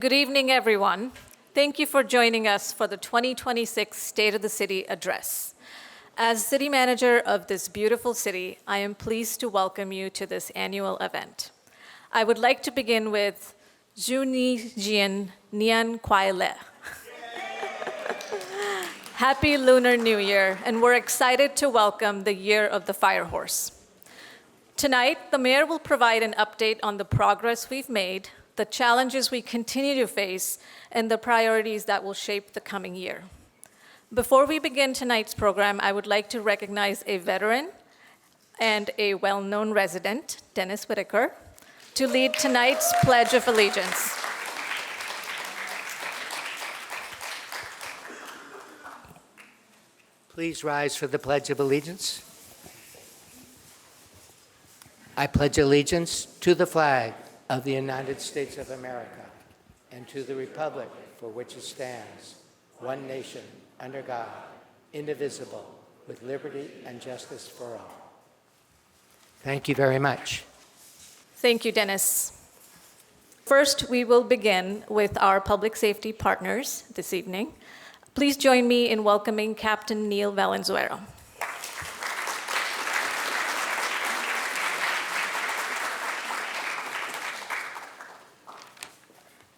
Good evening, everyone. Thank you for joining us for the 2026 State of the City Address. As City Manager of this beautiful city, I am pleased to welcome you to this annual event. I would like to begin with Juni Jian Nian Kwai Le. Happy Lunar New Year, and we're excited to welcome the Year of the Fire Horse. Tonight, the Mayor will provide an update on the progress we've made, the challenges we continue to face, and the priorities that will shape the coming year. Before we begin tonight's program, I would like to recognize a veteran and a well-known resident, Dennis Whitaker, to lead tonight's Pledge of Allegiance. Please rise for the Pledge of Allegiance. I pledge allegiance to the flag of the United States of America and to the republic for which it stands, one nation, under God, indivisible, with liberty and justice for all. Thank you very much. Thank you, Dennis. First, we will begin with our public safety partners this evening. Please join me in welcoming Captain Neil Valenzuela.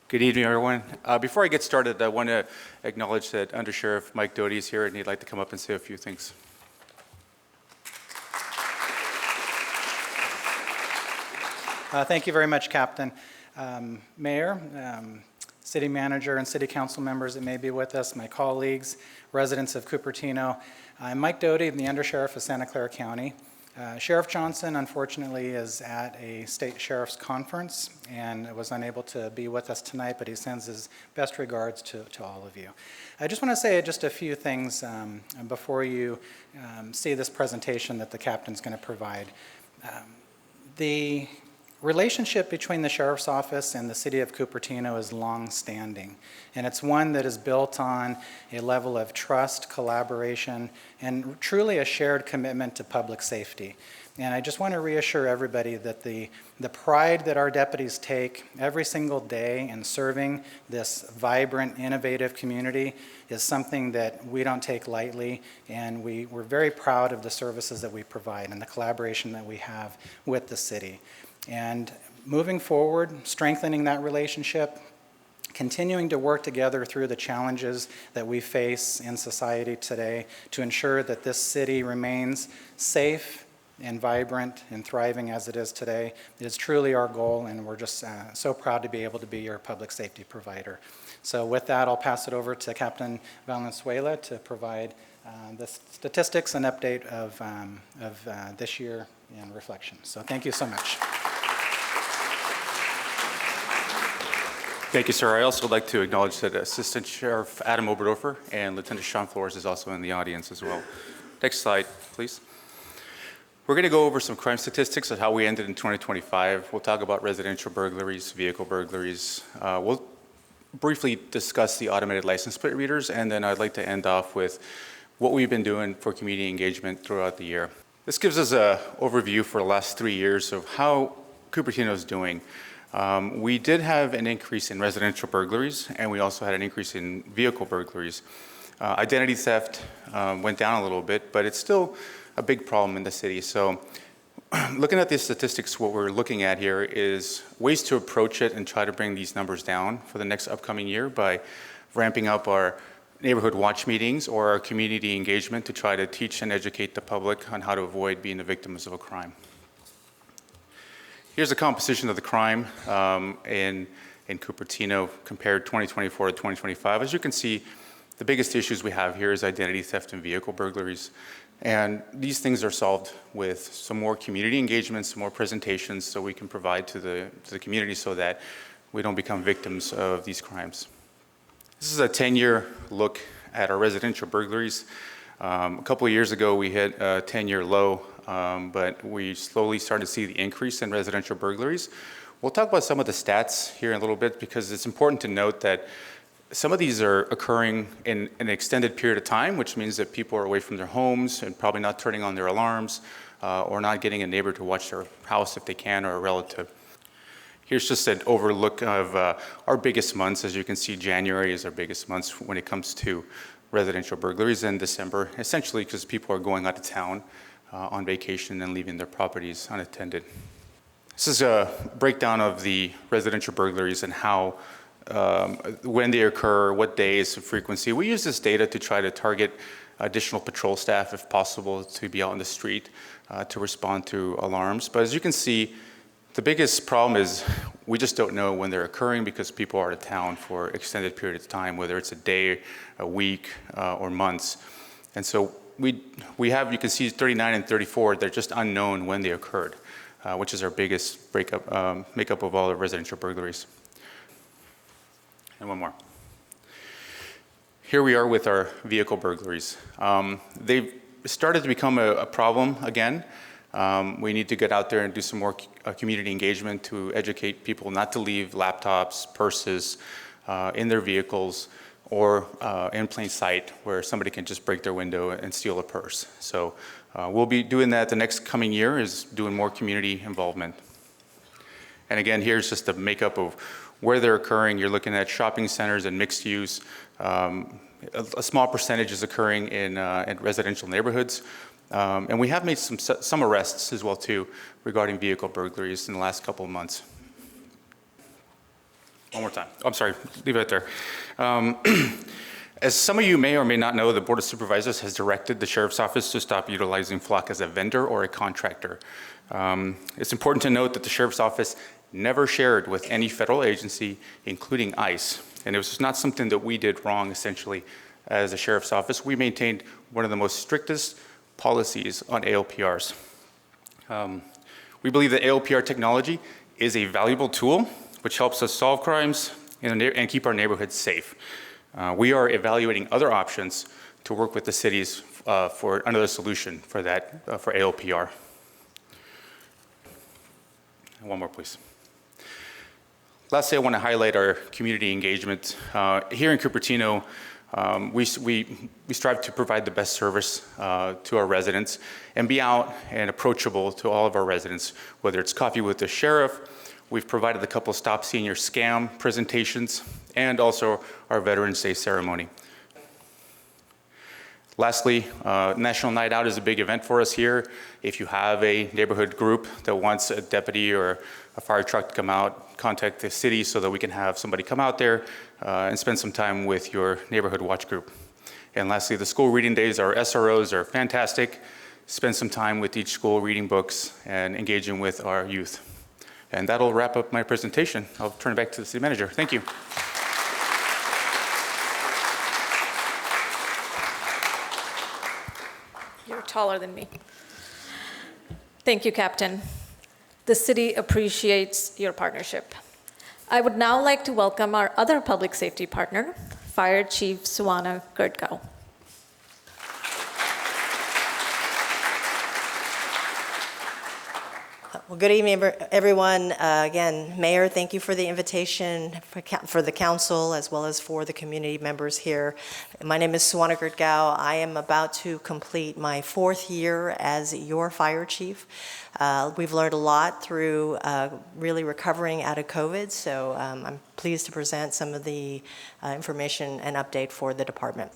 Good evening, everyone. Before I get started, I want to acknowledge that Under Sheriff Mike Doty is here, and he'd like to come up and say a few things. Thank you very much, Captain. Mayor, City Manager, and City Council members that may be with us, my colleagues, residents of Cupertino. I'm Mike Doty, the Under Sheriff of Santa Clara County. Sheriff Johnson, unfortunately, is at a state sheriff's conference and was unable to be with us tonight, but he sends his best regards to all of you. I just want to say just a few things before you see this presentation that the captain's going to provide. The relationship between the Sheriff's Office and the City of Cupertino is long-standing, and it's one that is built on a level of trust, collaboration, and truly a shared commitment to public safety. And I just want to reassure everybody that the pride that our deputies take every single day in serving this vibrant, innovative community is something that we don't take lightly, and we're very proud of the services that we provide and the collaboration that we have with the city. And moving forward, strengthening that relationship, continuing to work together through the challenges that we face in society today to ensure that this city remains safe and vibrant and thriving as it is today is truly our goal, and we're just so proud to be able to be your public safety provider. So with that, I'll pass it over to Captain Valenzuela to provide the statistics and update of this year in reflection. So thank you so much. Thank you, sir. I also would like to acknowledge that Assistant Sheriff Adam Oberdorfer and Lieutenant Sean Flores is also in the audience as well. Next slide, please. We're going to go over some crime statistics of how we ended in 2025. We'll talk about residential burglaries, vehicle burglaries. We'll briefly discuss the automated license plate readers, and then I'd like to end off with what we've been doing for community engagement throughout the year. This gives us an overview for the last 3 years of how Cupertino is doing. We did have an increase in residential burglaries, and we also had an increase in vehicle burglaries. Identity theft went down a little bit, but it's still a big problem in the city. So looking at these statistics, what we're looking at here is ways to approach it and try to bring these numbers down for the next upcoming year by ramping up our neighborhood watch meetings or our community engagement to try to teach and educate the public on how to avoid being the victims of a crime. Here's the composition of the crime in Cupertino compared 2024 to 2025. As you can see, the biggest issues we have here is identity theft and vehicle burglaries. And these things are solved with some more community engagement, some more presentations so we can provide to the community so that we don't become victims of these crimes. This is a 10-year look at our residential burglaries. A couple of years ago, we hit a 10-year low, but we slowly started to see the increase in residential burglaries. We'll talk about some of the stats here in a little bit because it's important to note that some of these are occurring in an extended period of time, which means that people are away from their homes and probably not turning on their alarms or not getting a neighbor to watch their house if they can or a relative. Here's just an overlook of our biggest months. As you can see, January is our biggest month when it comes to residential burglaries, and December, essentially because people are going out of town on vacation and leaving their properties unattended. This is a breakdown of the residential burglaries and how, when they occur, what days, frequency. We use this data to try to target additional patrol staff, if possible, to be out on the street to respond to alarms. But as you can see, the biggest problem is we just don't know when they're occurring because people are out of town for extended periods of time, whether it's a day, a week, or months. And so we have, you can see 39 and 34, they're just unknown when they occurred, which is our biggest makeup of all the residential burglaries. And one more. Here we are with our vehicle burglaries. They've started to become a problem again. We need to get out there and do some more community engagement to educate people not to leave laptops, purses in their vehicles or in plain sight where somebody can just break their window and steal a purse. So we'll be doing that the next coming year, is doing more community involvement. And again, here's just the makeup of where they're occurring. You're looking at shopping centers and mixed use. A small percentage is occurring in residential neighborhoods. And we have made some arrests as well too regarding vehicle burglaries in the last couple of months. One more time. Oh, I'm sorry, leave it there. As some of you may or may not know, the Board of Supervisors has directed the Sheriff's Office to stop utilizing Flock as a vendor or a contractor. It's important to note that the Sheriff's Office never shared with any federal agency, including ICE. And it was not something that we did wrong, essentially, as a Sheriff's Office. We maintained one of the most strictest policies on ALPRs. We believe that ALPR technology is a valuable tool which helps us solve crimes and keep our neighborhoods safe. We are evaluating other options to work with the cities for another solution for that, for ALPR. One more, please. Lastly, I want to highlight our community engagement. Here in Cupertino, we strive to provide the best service to our residents and be out and approachable to all of our residents, whether it's coffee with the sheriff. We've provided a couple Stop Senior Scam presentations and also our Veterans Day ceremony. Lastly, National Night Out is a big event for us here. If you have a neighborhood group that wants a deputy or a fire truck to come out, contact the city so that we can have somebody come out there and spend some time with your neighborhood watch group. And lastly, the school reading days, our SROs are fantastic. Spend some time with each school reading books and engaging with our youth. And that'll wrap up my presentation. I'll turn it back to the city manager. Thank you. You're taller than me. Thank you, Captain. The city appreciates your partnership. I would now like to welcome our other public safety partner, Fire Chief Suwana Gurdgao. Well, good evening, everyone. Again, Mayor, thank you for the invitation for the council as well as for the community members here. My name is Suwana Gurdgao. I am about to complete my 4th year as your fire chief. We've learned a lot through really recovering out of COVID, so I'm pleased to present some of the information and update for the department.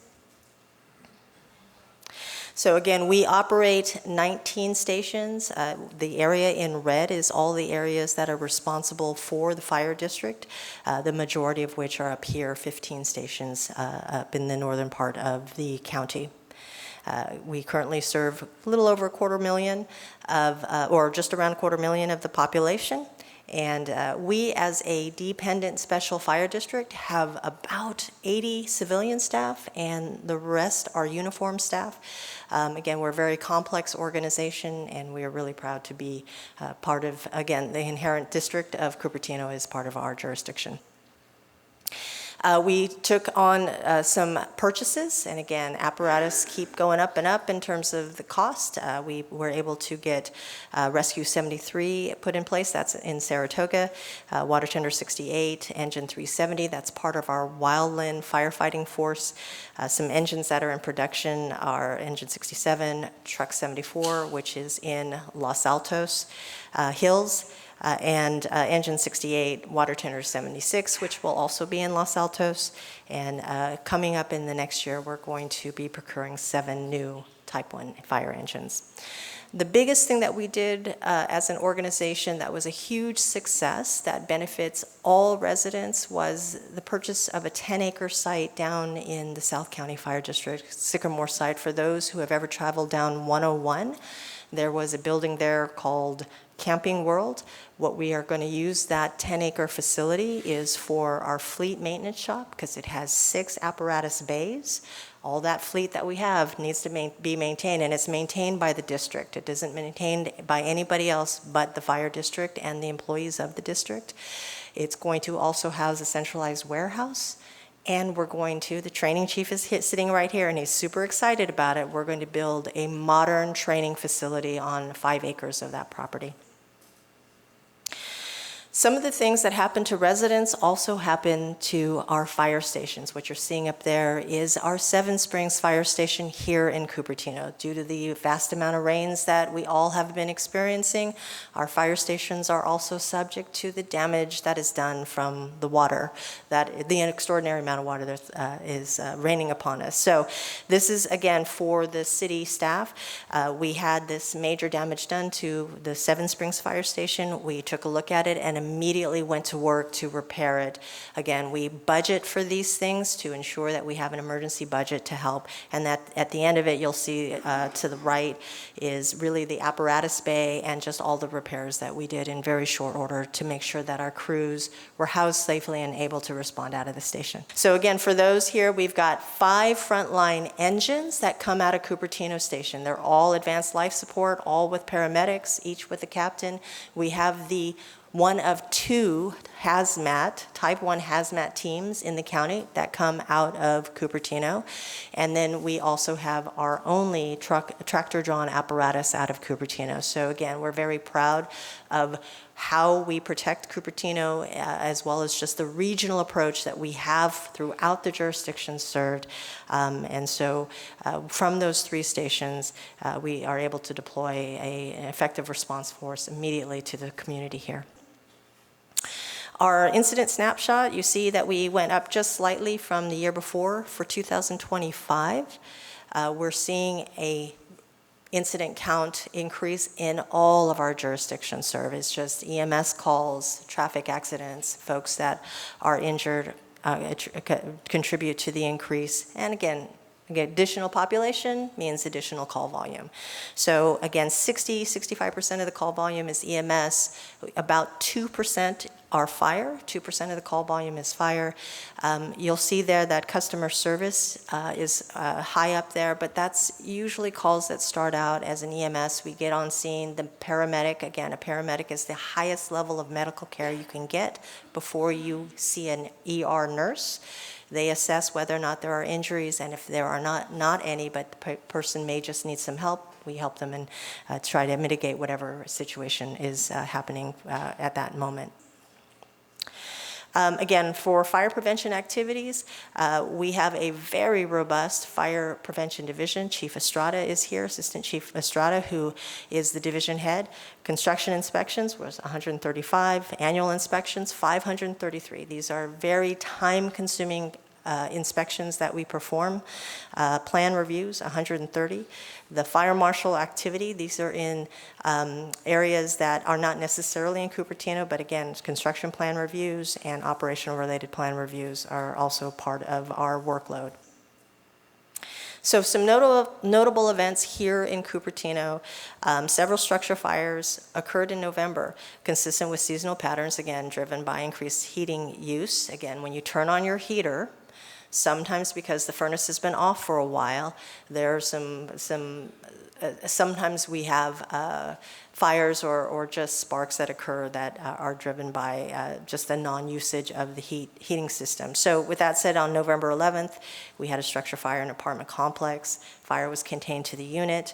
So again, we operate 19 stations. The area in red is all the areas that are responsible for the fire district, the majority of which are up here, 15 stations up in the northern part of the county. We currently serve a little over 250,000 of, or just around 250,000 of the population. And we, as a dependent special fire district, have about 80 civilian staff, and the rest are uniformed staff. Again, we're a very complex organization, and we are really proud to be part of, again, the inherent district of Cupertino is part of our jurisdiction. We took on some purchases, and again, apparatus keep going up and up in terms of the cost. We were able to get Rescue 73 put in place, that's in Saratoga, Water Tender 68, Engine 370, that's part of our wildland firefighting force. Some engines that are in production are Engine 67, Truck 74, which is in Los Altos Hills. and engine 68, water tender 76, which will also be in Los Altos. And coming up in the next year, we're going to be procuring 7 new Type 1 fire engines. The biggest thing that we did as an organization that was a huge success that benefits all residents was the purchase of a 10-acre site down in the South County Fire District, Sycamore site. For those who have ever traveled down 101, there was a building there called Camping World. What we are going to use that 10-acre facility is for our fleet maintenance shop because it has 6 apparatus bays. All that fleet that we have needs to be maintained, and it's maintained by the district. It isn't maintained by anybody else but the fire district and the employees of the district. It's going to also house a centralized warehouse, and we're going to, the training chief is sitting right here, and he's super excited about it. We're going to build a modern training facility on 5 acres of that property. Some of the things that happen to residents also happen to our fire stations. What you're seeing up there is our Seven Springs Fire Station here in Cupertino. Due to the vast amount of rains that we all have been experiencing, our fire stations are also subject to the damage that is done from the water, the extraordinary amount of water that is raining upon us. So this is, again, for the city staff. We had this major damage done to the Seven Springs Fire Station. We took a look at it and immediately went to work to repair it. Again, we budget for these things to ensure that we have an emergency budget to help, and that at the end of it, you'll see to the right is really the apparatus bay and just all the repairs that we did in very short order to make sure that our crews were housed safely and able to respond out of the station. So again, for those here, we've got 5 frontline engines that come out of Cupertino Station. They're all advanced life support, all with paramedics, each with a captain. We have the one of 2 hazmat, Type 1 hazmat teams in the county that come out of Cupertino. And then we also have our only tractor-drawn apparatus out of Cupertino. So again, we're very proud of how we protect Cupertino, as well as just the regional approach that we have throughout the jurisdictions served. And so from those 3 stations, we are able to deploy an effective response force immediately to the community here. Our incident snapshot, you see that we went up just slightly from the year before for 2025. We're seeing a incident count increase in all of our jurisdictions served. It's just EMS calls, traffic accidents, folks that are injured contribute to the increase. And again, additional population means additional call volume. So again, 65% of the call volume is EMS, about 2% are fire, 2% of the call volume is fire. You'll see there that customer service is high up there, but that's usually calls that start out as an EMS. We get on scene, the paramedic, again, a paramedic is the highest level of medical care you can get before you see an ER nurse. They assess whether or not there are injuries, and if there are not any, but the person may just need some help, we help them and try to mitigate whatever situation is happening at that moment. Again, for fire prevention activities, we have a very robust fire prevention division. Chief Estrada is here, Assistant Chief Estrada, who is the division head. Construction inspections was 135, annual inspections 533. These are very time-consuming inspections that we perform. Plan reviews, 130. The fire marshal activity, these are in areas that are not necessarily in Cupertino, but again, construction plan reviews and operational related plan reviews are also part of our workload. So some notable events here in Cupertino. Several structure fires occurred in November, consistent with seasonal patterns, again, driven by increased heating use. Again, when you turn on your heater, sometimes because the furnace has been off for a while, there are sometimes we have fires or just sparks that occur that are driven by just the non-usage of the heating system. So with that said, on November 11th, we had a structure fire in an apartment complex. Fire was contained to the unit.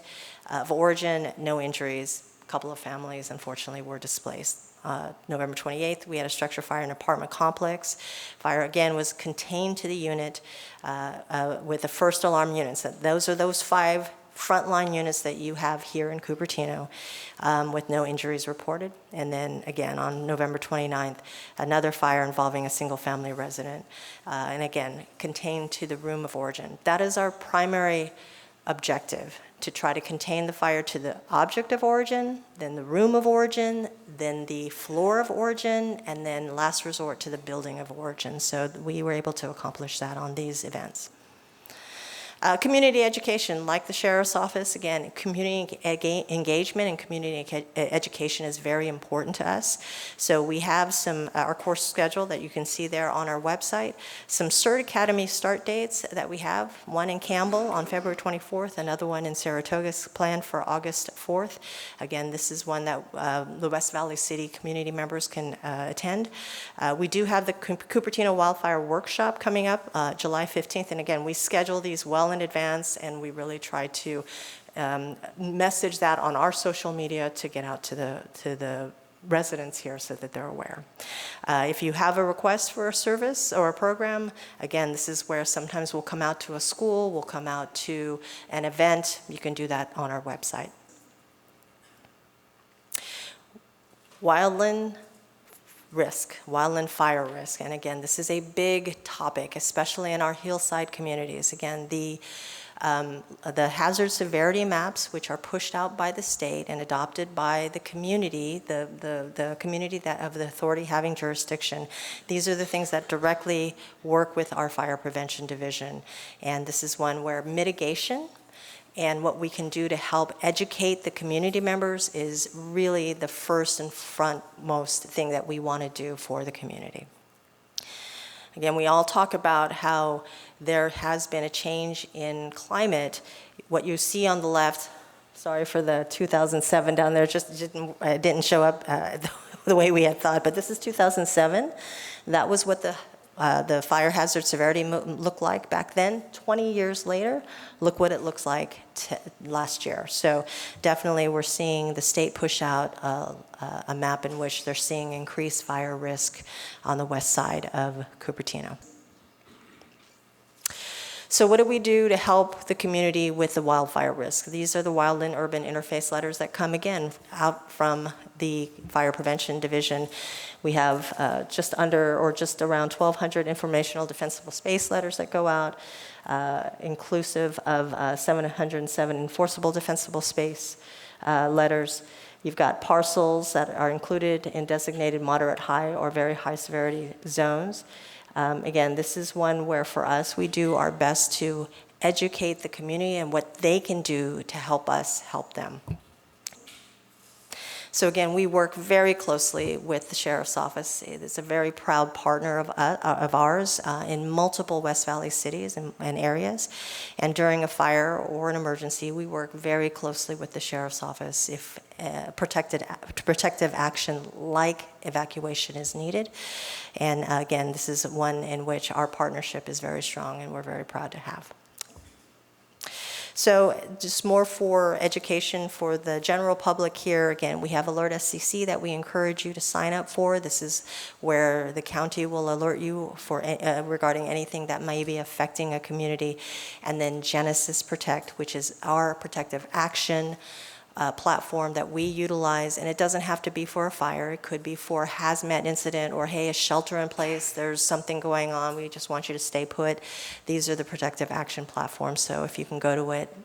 Of origin, no injuries. A couple of families, unfortunately, were displaced. November 28th, we had a structure fire in an apartment complex. Fire, again, was contained to the unit with the first alarm units. Those are those 5 frontline units that you have here in Cupertino with no injuries reported. And then again, on November 29th, another fire involving a single-family resident, and again, contained to the room of origin. That is our primary objective, to try to contain the fire to the object of origin, then the room of origin, then the floor of origin, and then last resort to the building of origin. So we were able to accomplish that on these events. Community education, like the Sheriff's Office, again, community engagement and community education is very important to us. So we have our course schedule that you can see there on our website, some CERT Academy start dates that we have, one in Campbell on February 24th, another one in Saratoga planned for August 4th. Again, this is one that the West Valley City community members can attend. We do have the Cupertino Wildfire Workshop coming up July 15th, and again, we schedule these well in advance, and we really try to message that on our social media to get out to the residents here so that they're aware. If you have a request for a service or a program, again, this is where sometimes we'll come out to a school, we'll come out to an event. You can do that on our website. Wildland fire risk. And again, this is a big topic, especially in our hillside communities. Again, the hazard severity maps, which are pushed out by the state and adopted by the community, the community of the authority having jurisdiction, these are the things that directly work with our fire prevention division. And this is one where mitigation and what we can do to help educate the community members is really the first and frontmost thing that we want to do for the community. Again, we all talk about how there has been a change in climate. What you see on the left, sorry for the 2007 down there, just didn't show up the way we had thought, but this is 2007. That was what the fire hazard severity looked like back then. 20 years later, look what it looks like last year. So definitely we're seeing the state push out a map in which they're seeing increased fire risk on the west side of Cupertino. So what do we do to help the community with the wildfire risk? These are the Wildland Urban Interface letters that come again out from the Fire Prevention Division. We have just around 1,200 informational defensible space letters that go out, inclusive of 707 enforceable defensible space letters. You've got parcels that are included in designated moderate high or very high severity zones. Again, this is one where for us, we do our best to educate the community and what they can do to help us help them. So again, we work very closely with the Sheriff's Office. It's a very proud partner of ours in multiple West Valley cities and areas. And during a fire or an emergency, we work very closely with the Sheriff's Office if protective action like evacuation is needed. And again, this is one in which our partnership is very strong and we're very proud to have. So just more for education for the general public here. Again, we have Alert SCC that we encourage you to sign up for. This is where the county will alert you for regarding anything that may be affecting a community. And then Genesis Protect, which is our protective action platform that we utilize, and it doesn't have to be for a fire. It could be for a hazmat incident or, hey, a shelter in place, there's something going on, we just want you to stay put. These are the protective action platforms, so if you can go to it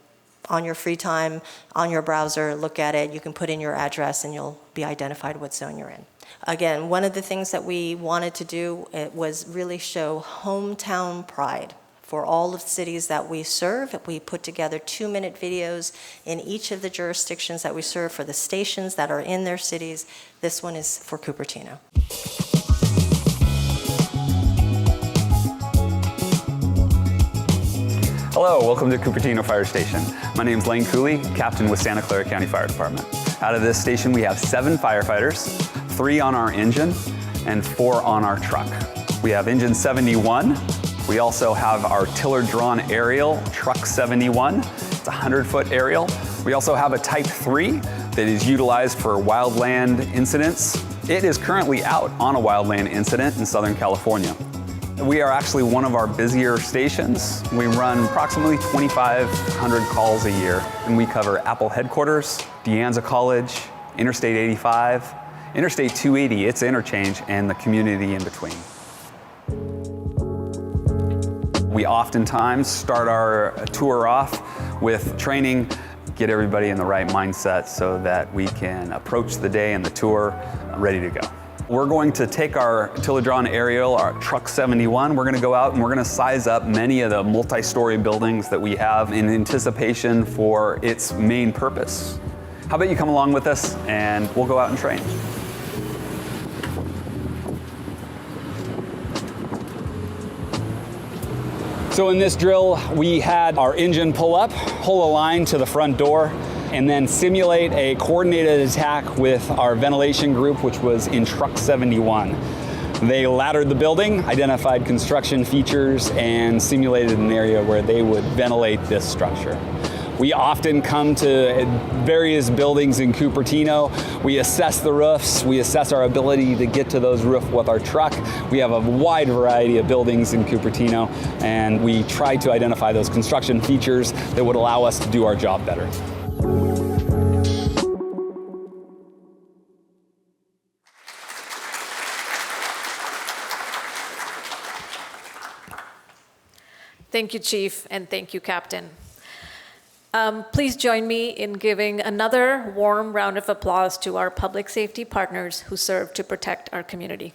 on your free time, on your browser, look at it, you can put in your address and you'll be identified what zone you're in. Again, one of the things that we wanted to do was really show hometown pride. For all of the cities that we serve, we put together 2-minute videos in each of the jurisdictions that we serve for the stations that are in their cities. This one is for Cupertino. Hello, welcome to Cupertino Fire Station. My name is Lane Cooley, captain with Santa Clara County Fire Department. Out of this station, we have 7 firefighters, 3 on our engine and 4 on our truck. We have engine 71. We also have our tiller-drawn aerial, Truck 71. It's a 100-foot aerial. We also have a Type 3 that is utilized for wildland incidents. It is currently out on a wildland incident in Southern California. We are actually one of our busier stations. We run approximately 2,500 calls a year, and we cover Apple headquarters, De Anza College, Interstate 85, Interstate 280, its interchange, and the community in between. We oftentimes start our tour off with training, get everybody in the right mindset so that we can approach the day and the tour ready to go. We're going to take our Tilladron aerial, our Truck 71, we're going to go out and we're going to size up many of the multi-story buildings that we have in anticipation for its main purpose. How about you come along with us and we'll go out and train. So in this drill, we had our engine pull up, pull a line to the front door, and then simulate a coordinated attack with our ventilation group, which was in Truck 71. They laddered the building, identified construction features, and simulated an area where they would ventilate this structure. We often come to various buildings in Cupertino. We assess the roofs. We assess our ability to get to those roofs with our truck. We have a wide variety of buildings in Cupertino, and we try to identify those construction features that would allow us to do our job better. Thank you, Chief, and thank you, Captain. Please join me in giving another warm round of applause to our public safety partners who serve to protect our community.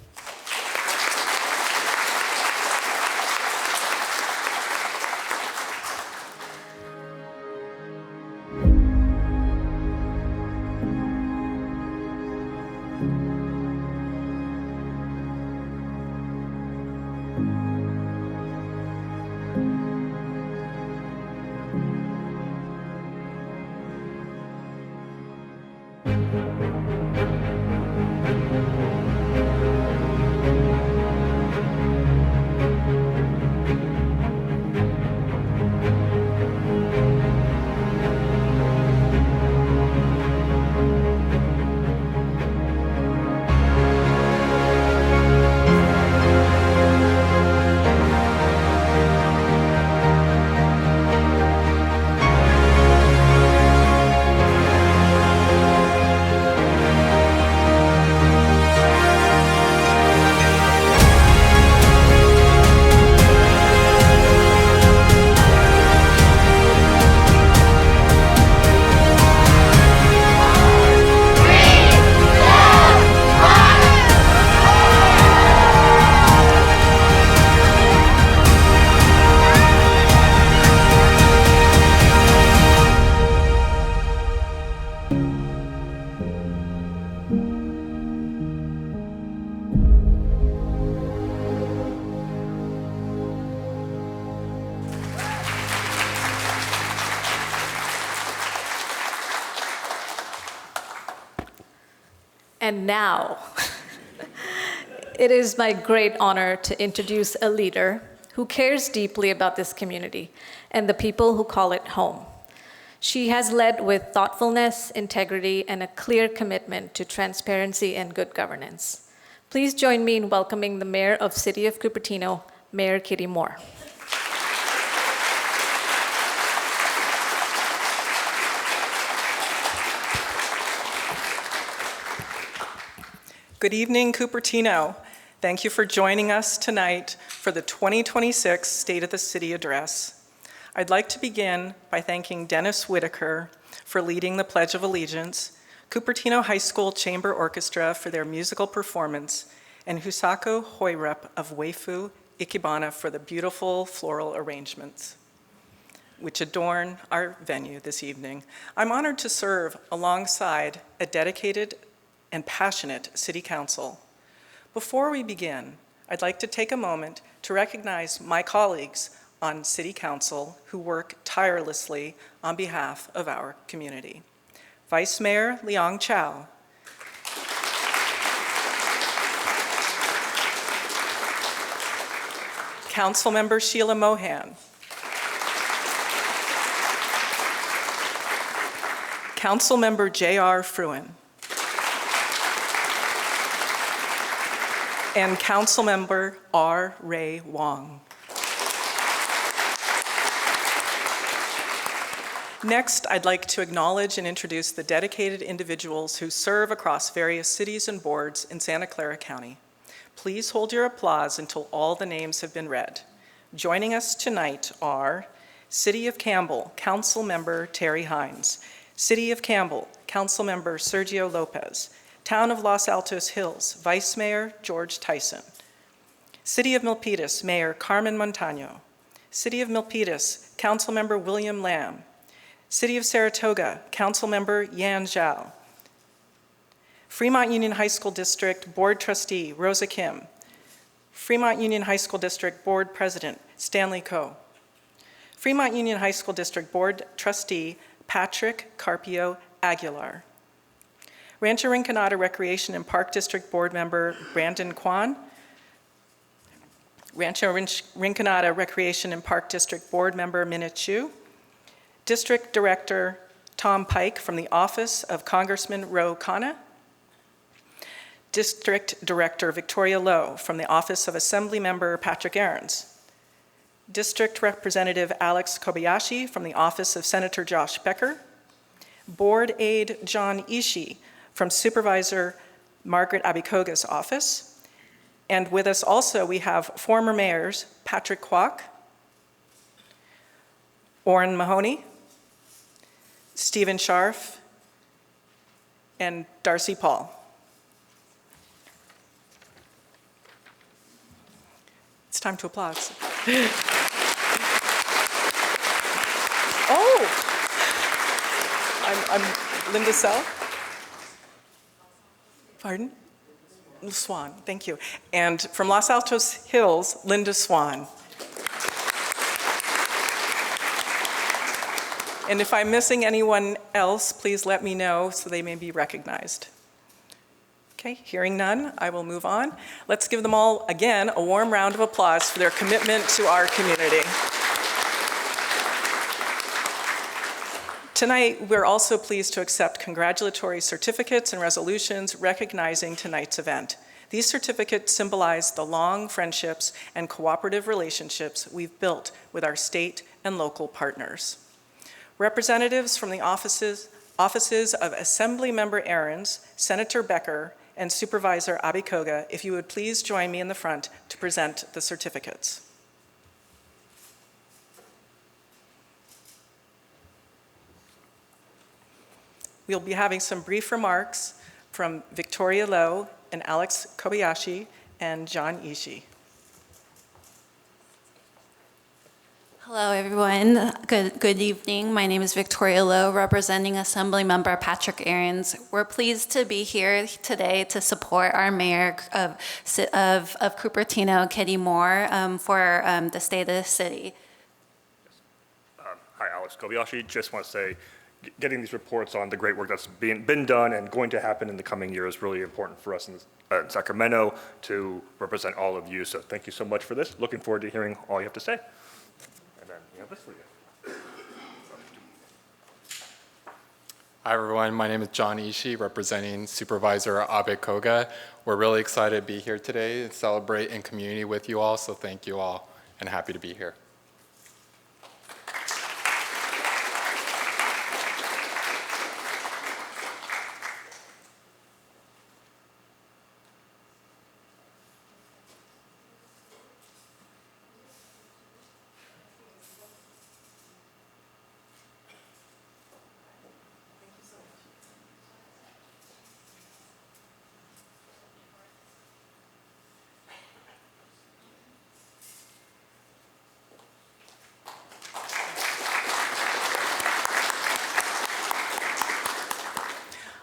And now, it is my great honor to introduce a leader who cares deeply about this community and the people who call it home. She has led with thoughtfulness, integrity, and a clear commitment to transparency and good governance. Please join me in welcoming the Mayor of City of Cupertino, Mayor Kitty Moore. Good evening, Cupertino. Thank you for joining us tonight for the 2026 State of the City Address. I'd like to begin by thanking Dennis Whitaker for leading the Pledge of Allegiance, Cupertino High School Chamber Orchestra for their musical performance, and Husako Hoirep of Weifu Ikebana for the beautiful floral arrangements which adorn our venue this evening. I'm honored to serve alongside a dedicated and passionate City Council. Before we begin, I'd like to take a moment to recognize my colleagues on City Council who work tirelessly on behalf of our community. Vice Mayor Liang Chow, Councilmember Sheila Mohan, Councilmember J.R. Fruin, and Councilmember R. Ray Wong. Next, I'd like to acknowledge and introduce the dedicated individuals who serve across various cities and boards in Santa Clara County. Please hold your applause until all the names have been read. Joining us tonight are City of Campbell, Councilmember Terry Hines. City of Campbell, Councilmember Sergio Lopez. Town of Los Altos Hills, Vice Mayor George Tyson. City of Milpitas, Mayor Carmen Montano. City of Milpitas, Councilmember William Lamb. City of Saratoga, Councilmember Yan Zhao. Fremont Union High School District Board Trustee Rosa Kim. Fremont Union High School District Board President Stanley Coe. Fremont Union High School District Board Trustee Patrick Carpio Aguilar. Rancho Rinconada Recreation and Park District Board Member Brandon Kwan. Rancho Rinconada Recreation and Park District Board Member Minute Chu. District Director Tom Pike from the Office of Congressman Ro Khanna. District Director Victoria Lowe from the Office of Assembly Member Patrick Ahrens. District Representative Alex Kobayashi from the Office of Senator Josh Becker. Board Aide John Ishii from Supervisor Margaret Abikoga's office. And with us also, we have former mayors Patrick Kwok, Orrin Mahoney, Stephen Scharf, and Darcy Paul. It's time to applaud. Oh, I'm Linda Sell. Pardon? Swan, thank you. And from Los Altos Hills, Linda Swan. And if I'm missing anyone else, please let me know so they may be recognized. Okay, hearing none, I will move on. Let's give them all, again, a warm round of applause for their commitment to our community. Tonight, we're also pleased to accept congratulatory certificates and resolutions recognizing tonight's event. These certificates symbolize the long friendships and cooperative relationships we've built with our state and local partners. Representatives from the offices of Assemblymember Ahrens, Senator Becker, and Supervisor Abikoga, if you would please join me in the front to present the certificates. We'll be having some brief remarks from Victoria Lowe and Alex Kobayashi and John Ishii. Hello, everyone. Good evening. My name is Victoria Lowe, representing Assemblymember Patrick Ahrens. We're pleased to be here today to support our mayor of Cupertino, Kitty Moore, for the state of the city. Hi, Alex Kobayashi. Just want to say, getting these reports on the great work that's been done and going to happen in the coming year is really important for us in Sacramento to represent all of you. So thank you so much for this. Looking forward to hearing all you have to say. And then we have this for you. Hi, everyone. My name is John Ishii, representing Supervisor Abikoga. We're really excited to be here today and celebrate in community with you all. So thank you all, and happy to be here.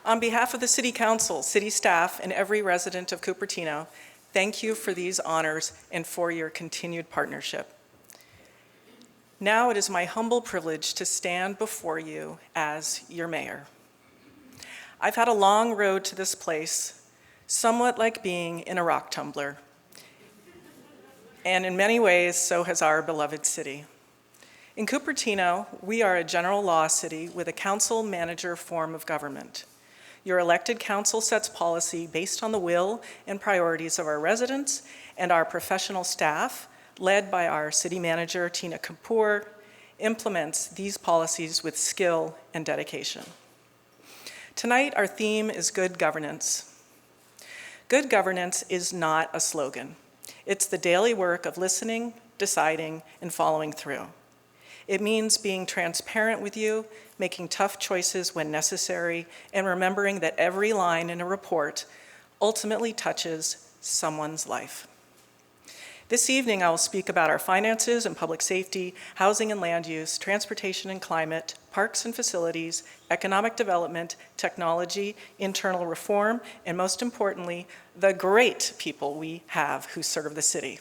On behalf of the City Council, City staff, and every resident of Cupertino, thank you for these honors and for your continued partnership. Now it is my humble privilege to stand before you as your mayor. I've had a long road to this place, somewhat like being in a rock tumbler. And in many ways, so has our beloved city. In Cupertino, we are a general law city with a council-manager form of government. Your elected council sets policy based on the will and priorities of our residents, and our professional staff, led by our city manager, Tina Kapoor, implements these policies with skill and dedication. Tonight, our theme is good governance. Good governance is not a slogan. It's the daily work of listening, deciding, and following through. It means being transparent with you, making tough choices when necessary, and remembering that every line in a report ultimately touches someone's life. This evening, I will speak about our finances and public safety, housing and land use, transportation and climate, parks and facilities, economic development, technology, internal reform, and most importantly, the great people we have who serve the city.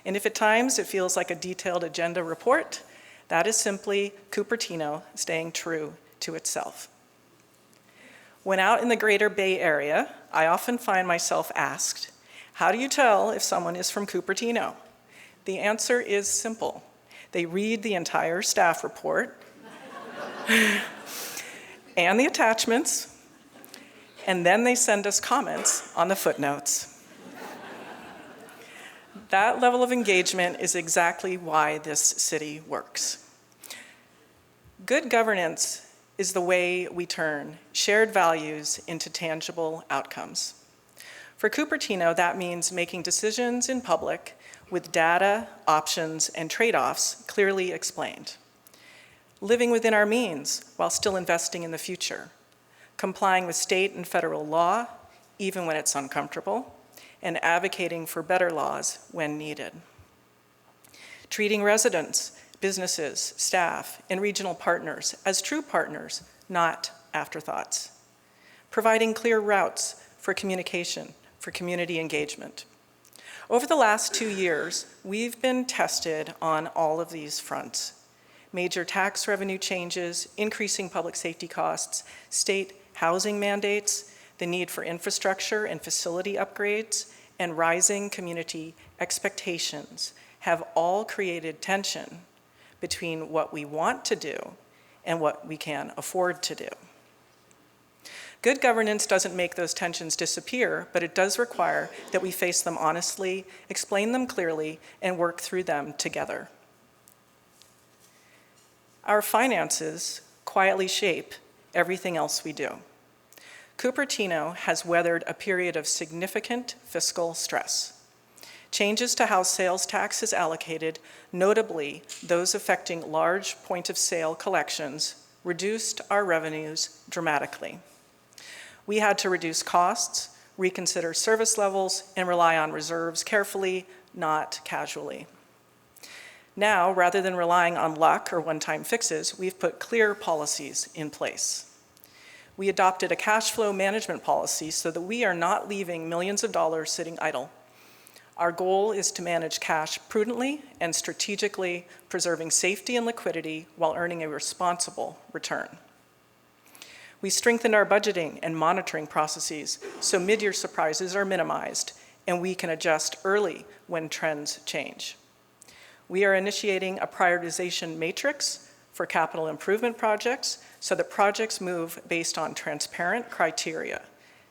And if at times it feels like a detailed agenda report, that is simply Cupertino staying true to itself. When out in the greater Bay Area, I often find myself asked, how do you tell if someone is from Cupertino? The answer is simple. They read the entire staff report and the attachments, and then they send us comments on the footnotes. That level of engagement is exactly why this city works. Good governance is the way we turn shared values into tangible outcomes. For Cupertino, that means making decisions in public with data, options, and trade-offs clearly explained. Living within our means while still investing in the future. Complying with state and federal law, even when it's uncomfortable, and advocating for better laws when needed. Treating residents, businesses, staff, and regional partners as true partners, not afterthoughts. Providing clear routes for communication, for community engagement. Over the last 2 years, we've been tested on all of these fronts. Major tax revenue changes, increasing public safety costs, state housing mandates, the need for infrastructure and facility upgrades, and rising community expectations have all created tension between what we want to do and what we can afford to do. Good governance doesn't make those tensions disappear, but it does require that we face them honestly, explain them clearly, and work through them together. Our finances quietly shape everything else we do. Cupertino has weathered a period of significant fiscal stress. Changes to how sales tax is allocated, notably those affecting large point-of-sale collections, reduced our revenues dramatically. We had to reduce costs, reconsider service levels, and rely on reserves carefully, not casually. Now, rather than relying on luck or one-time fixes, we've put clear policies in place. We adopted a cash flow management policy so that we are not leaving millions of dollars sitting idle. Our goal is to manage cash prudently and strategically, preserving safety and liquidity while earning a responsible return. We strengthened our budgeting and monitoring processes so mid-year surprises are minimized and we can adjust early when trends change. We are initiating a prioritization matrix for capital improvement projects so that projects move based on transparent criteria: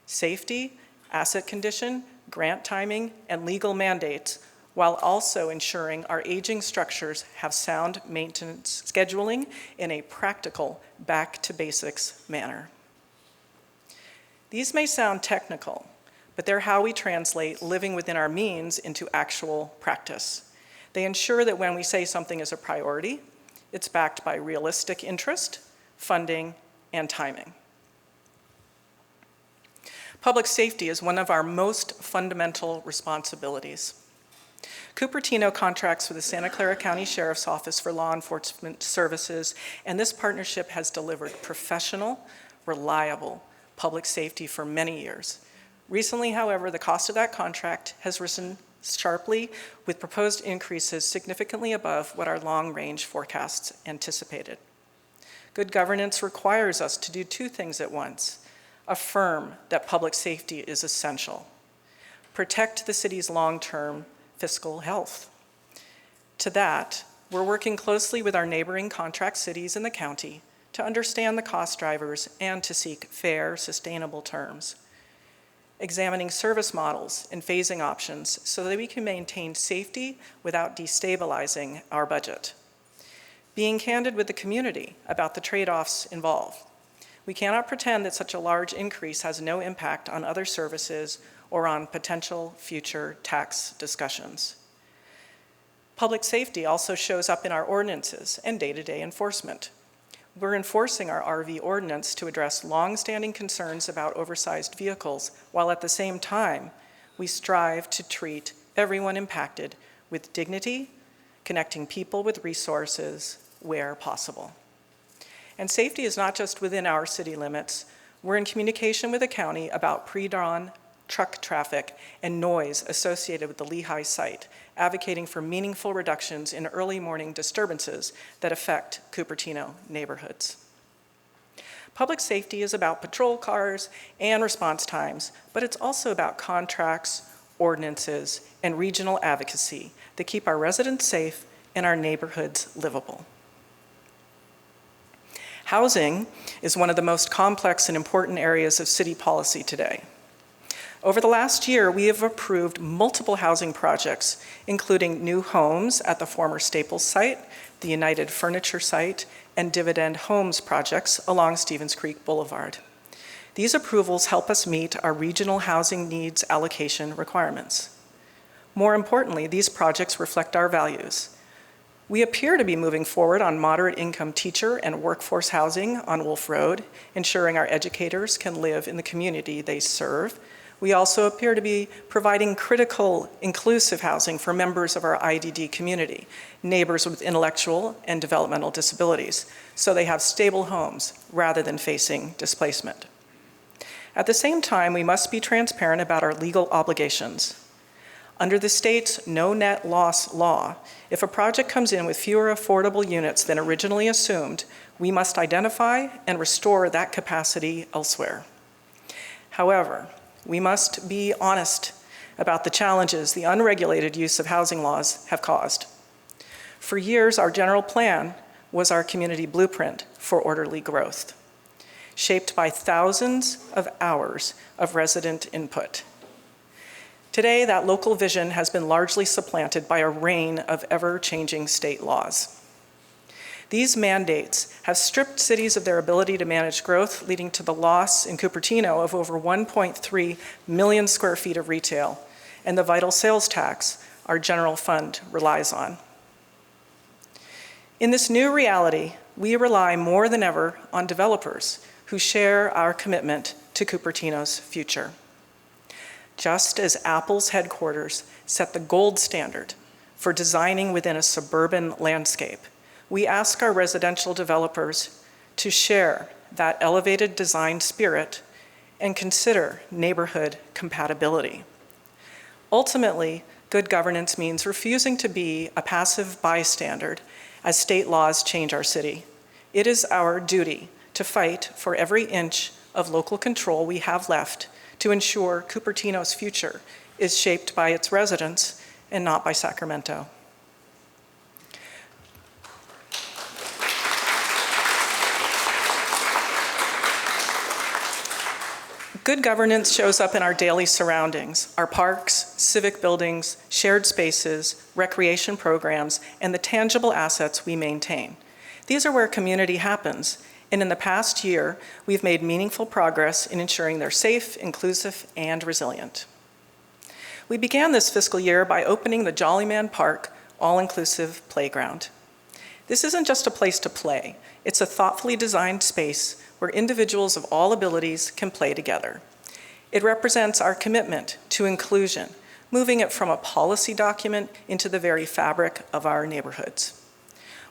safety, asset condition, grant timing, and legal mandates, while also ensuring our aging structures have sound maintenance scheduling in a practical, back-to-basics manner. These may sound technical, but they're how we translate living within our means into actual practice. They ensure that when we say something is a priority, it's backed by realistic interest, funding, and timing. Public safety is one of our most fundamental responsibilities. Cupertino contracts with the Santa Clara County Sheriff's Office for law enforcement services, and this partnership has delivered professional, reliable public safety for many years. Recently, however, the cost of that contract has risen sharply, with proposed increases significantly above what our long-range forecasts anticipated. Good governance requires us to do two things at once: affirm that public safety is essential, protect the city's long-term fiscal health. To that, we're working closely with our neighboring contract cities in the county to understand the cost drivers, and to seek fair, sustainable terms. Examining service models and phasing options so that we can maintain safety without destabilizing our budget. Being candid with the community about the trade-offs involved. We cannot pretend that such a large increase has no impact on other services or on potential future tax discussions. Public safety also shows up in our ordinances and day-to-day enforcement. We're enforcing our RV ordinance to address long-standing concerns about oversized vehicles, while at the same time, we strive to treat everyone impacted with dignity, connecting people with resources where possible. And safety is not just within our city limits. We're in communication with the county about pre-dawn truck traffic and noise associated with the Lehigh site, advocating for meaningful reductions in early morning disturbances that affect Cupertino neighborhoods. Public safety is about patrol cars and response times, but it's also about contracts, ordinances, and regional advocacy that keep our residents safe and our neighborhoods livable. Housing is one of the most complex and important areas of city policy today. Over the last year, we have approved multiple housing projects, including new homes at the former Staples site, the United Furniture site, and Dividend Homes projects along Stevens Creek Boulevard. These approvals help us meet our regional housing needs allocation requirements. More importantly, these projects reflect our values. We appear to be moving forward on moderate income teacher and workforce housing on Wolf Road, ensuring our educators can live in the community they serve. We also appear to be providing critical inclusive housing for members of our IDD community, neighbors with intellectual and developmental disabilities, so they have stable homes rather than facing displacement. At the same time, we must be transparent about our legal obligations. Under the state's no net loss law, if a project comes in with fewer affordable units than originally assumed, we must identify and restore that capacity elsewhere. However, we must be honest about the challenges the unregulated use of housing laws have caused. For years, our general plan was our community blueprint for orderly growth, shaped by thousands of hours of resident input. Today, that local vision has been largely supplanted by a rain of ever-changing state laws. These mandates have stripped cities of their ability to manage growth, leading to the loss in Cupertino of over 1.3 million square feet of retail and the vital sales tax our general fund relies on. In this new reality, we rely more than ever on developers who share our commitment to Cupertino's future. Just as Apple's headquarters set the gold standard for designing within a suburban landscape, we ask our residential developers to share that elevated design spirit and consider neighborhood compatibility. Ultimately, good governance means refusing to be a passive bystander as state laws change our city. It is our duty to fight for every inch of local control we have left to ensure Cupertino's future is shaped by its residents and not by Sacramento. Good governance shows up in our daily surroundings, our parks, civic buildings, shared spaces, recreation programs, and the tangible assets we maintain. These are where community happens, and in the past year, we've made meaningful progress in ensuring they're safe, inclusive, and resilient. We began this fiscal year by opening the Jollyman Park all-inclusive playground. This isn't just a place to play, it's a thoughtfully designed space where individuals of all abilities can play together. It represents our commitment to inclusion, moving it from a policy document into the very fabric of our neighborhoods.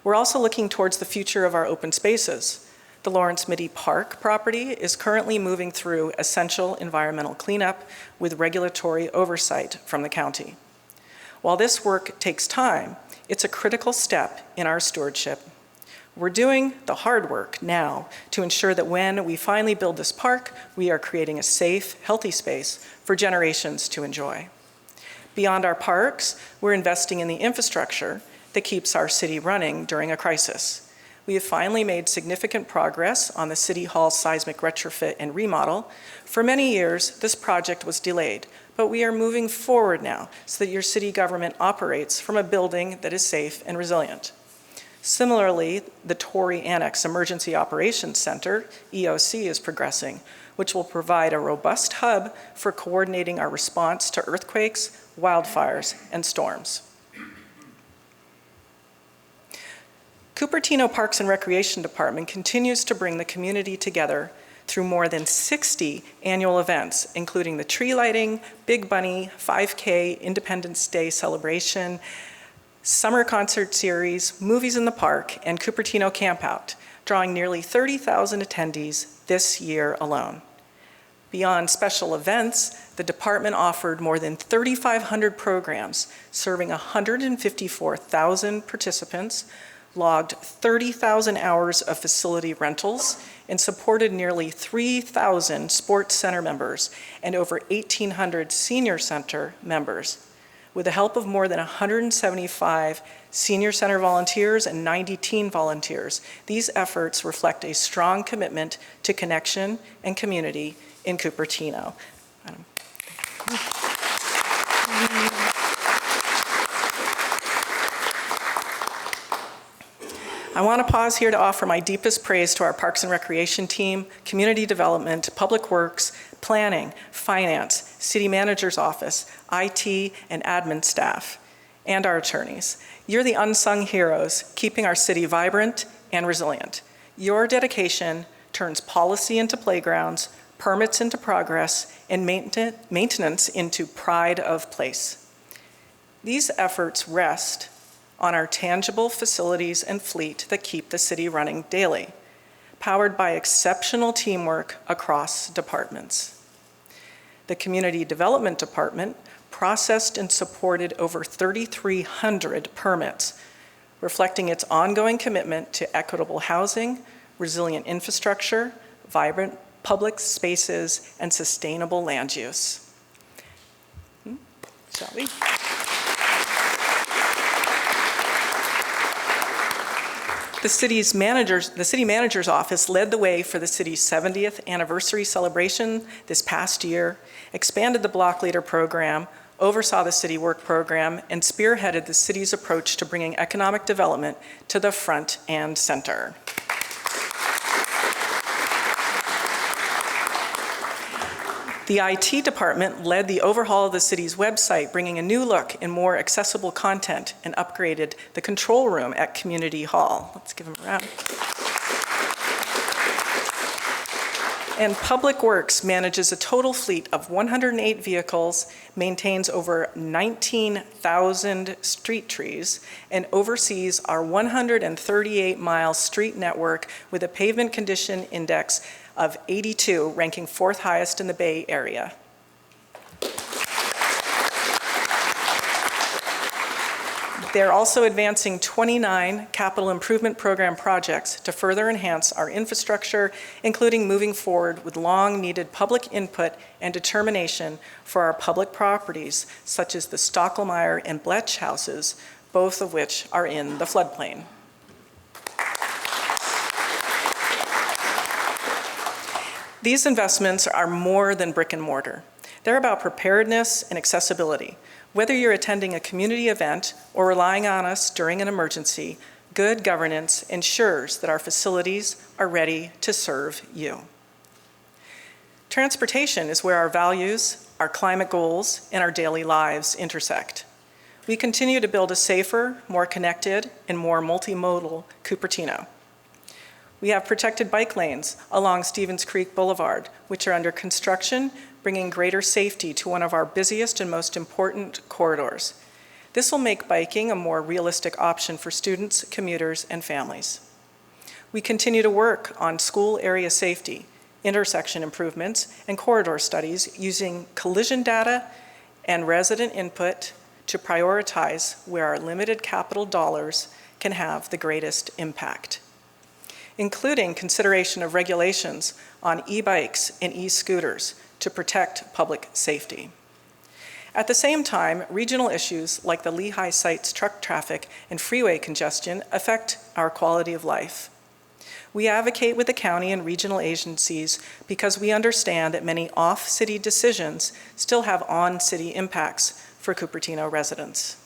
We're also looking towards the future of our open spaces. The Lawrence Mitty Park property is currently moving through essential environmental cleanup with regulatory oversight from the county. While this work takes time, it's a critical step in our stewardship. We're doing the hard work now to ensure that when we finally build this park, we are creating a safe, healthy space for generations to enjoy. Beyond our parks, we're investing in the infrastructure that keeps our city running during a crisis. We have finally made significant progress on the City Hall seismic retrofit and remodel. For many years, this project was delayed, but we are moving forward now so that your city government operates from a building that is safe and resilient. Similarly, the Torrey Annex Emergency Operations Center, EOC, is progressing, which will provide a robust hub for coordinating our response to earthquakes, wildfires, and storms. Cupertino Parks and Recreation Department continues to bring the community together through more than 60 annual events, including the tree lighting, Big Bunny, 5K, Independence Day celebration, summer concert series, movies in the park, and Cupertino Campout, drawing nearly 30,000 attendees this year alone. Beyond special events, the department offered more than 3,500 programs serving 154,000 participants, logged 30,000 hours of facility rentals, and supported nearly 3,000 sports center members and over 1,800 senior center members. With the help of more than 175 senior center volunteers and 90 teen volunteers, these efforts reflect a strong commitment to connection and community in Cupertino. I want to pause here to offer my deepest praise to our Parks and Recreation team, Community Development, Public Works, Planning, Finance, City Manager's Office, IT, and admin staff, and our attorneys. You're the unsung heroes, keeping our city vibrant and resilient. Your dedication turns policy into playgrounds, permits into progress, and maintenance into pride of place. These efforts rest on our tangible facilities and fleet that keep the city running daily, powered by exceptional teamwork across departments. The Community Development Department processed and supported over 3,300 permits, reflecting its ongoing commitment to equitable housing, resilient infrastructure, vibrant public spaces, and sustainable land use. Shall we? The city manager's office led the way for the city's 70th anniversary celebration this past year, expanded the block leader program, oversaw the city work program, and spearheaded the city's approach to bringing economic development to the front and center. The IT department led the overhaul of the city's website, bringing a new look and more accessible content, and upgraded the control room at Community Hall. Let's give them a round. And Public Works manages a total fleet of 108 vehicles, maintains over 19,000 street trees, and oversees our 138-mile street network with a pavement condition index of 82, ranking 4th highest in the Bay Area. They're also advancing 29 capital improvement program projects to further enhance our infrastructure, including moving forward with long-needed public input and determination for our public properties, such as the Stockelmeyer and Bletch houses, both of which are in the floodplain. These investments are more than brick and mortar. They're about preparedness and accessibility. Whether you're attending a community event or relying on us during an emergency, good governance ensures that our facilities are ready to serve you. Transportation is where our values, our climate goals, and our daily lives intersect. We continue to build a safer, more connected, and more multimodal Cupertino. We have protected bike lanes along Stevens Creek Boulevard, which are under construction, bringing greater safety to one of our busiest and most important corridors. This will make biking a more realistic option for students, commuters, and families. We continue to work on school area safety, intersection improvements, and corridor studies using collision data and resident input to prioritize where our limited capital dollars can have the greatest impact, including consideration of regulations on e-bikes and e-scooters to protect public safety. At the same time, regional issues like the Lehigh site's truck traffic and freeway congestion affect our quality of life. We advocate with the county and regional agencies because we understand that many off-city decisions still have on-city impacts for Cupertino residents.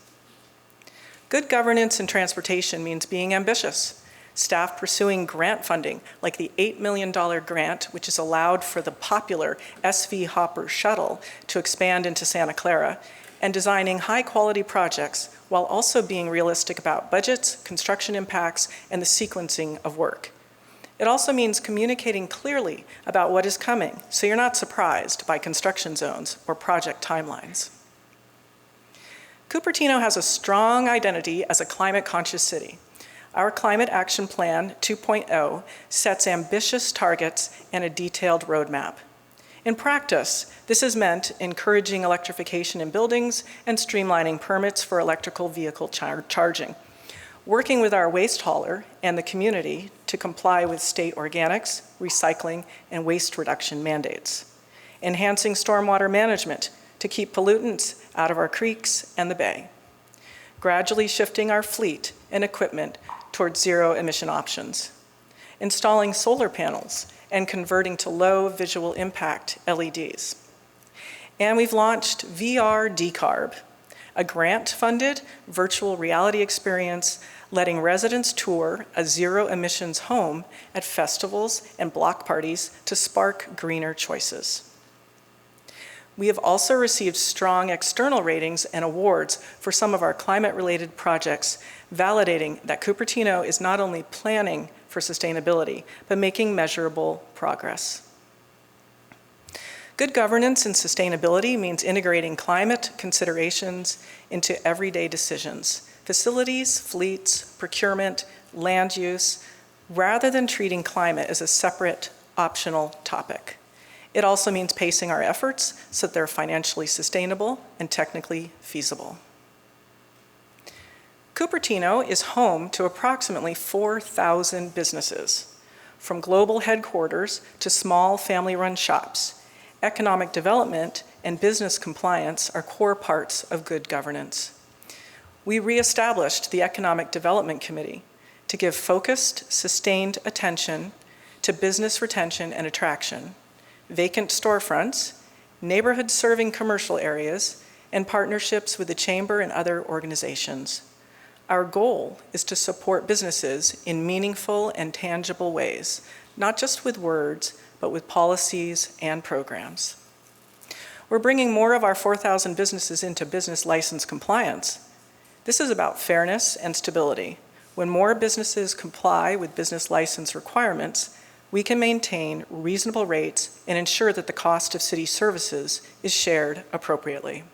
Good governance in transportation means being ambitious. Staff pursuing grant funding, like the $8 million grant, which is allowed for the popular SV Hopper shuttle to expand into Santa Clara, and designing high-quality projects while also being realistic about budgets, construction impacts, and the sequencing of work. It also means communicating clearly about what is coming, so you're not surprised by construction zones or project timelines. Cupertino has a strong identity as a climate-conscious city. Our Climate Action Plan 2.0 sets ambitious targets and a detailed roadmap. In practice, this has meant encouraging electrification in buildings and streamlining permits for electrical vehicle charging, working with our waste hauler and the community to comply with state organics, recycling, and waste reduction mandates, enhancing stormwater management to keep pollutants out of our creeks and the bay, gradually shifting our fleet and equipment towards zero-emission options, installing solar panels and converting to low visual impact LEDs. And we've launched VR Decarb, a grant-funded virtual reality experience letting residents tour a zero-emissions home at festivals and block parties to spark greener choices. We have also received strong external ratings and awards for some of our climate-related projects, validating that Cupertino is not only planning for sustainability, but making measurable progress. Good governance and sustainability means integrating climate considerations into everyday decisions, facilities, fleets, procurement, land use, rather than treating climate as a separate, optional topic. It also means pacing our efforts so that they're financially sustainable and technically feasible. Cupertino is home to approximately 4,000 businesses, from global headquarters to small family-run shops. Economic development and business compliance are core parts of good governance. We reestablished the Economic Development Committee to give focused, sustained attention to business retention and attraction, vacant storefronts, neighborhood-serving commercial areas, and partnerships with the Chamber and other organizations. Our goal is to support businesses in meaningful and tangible ways, not just with words, but with policies and programs. We're bringing more of our 4,000 businesses into business license compliance. This is about fairness and stability. When more businesses comply with business license requirements, we can maintain reasonable rates and ensure that the cost of city services is shared appropriately.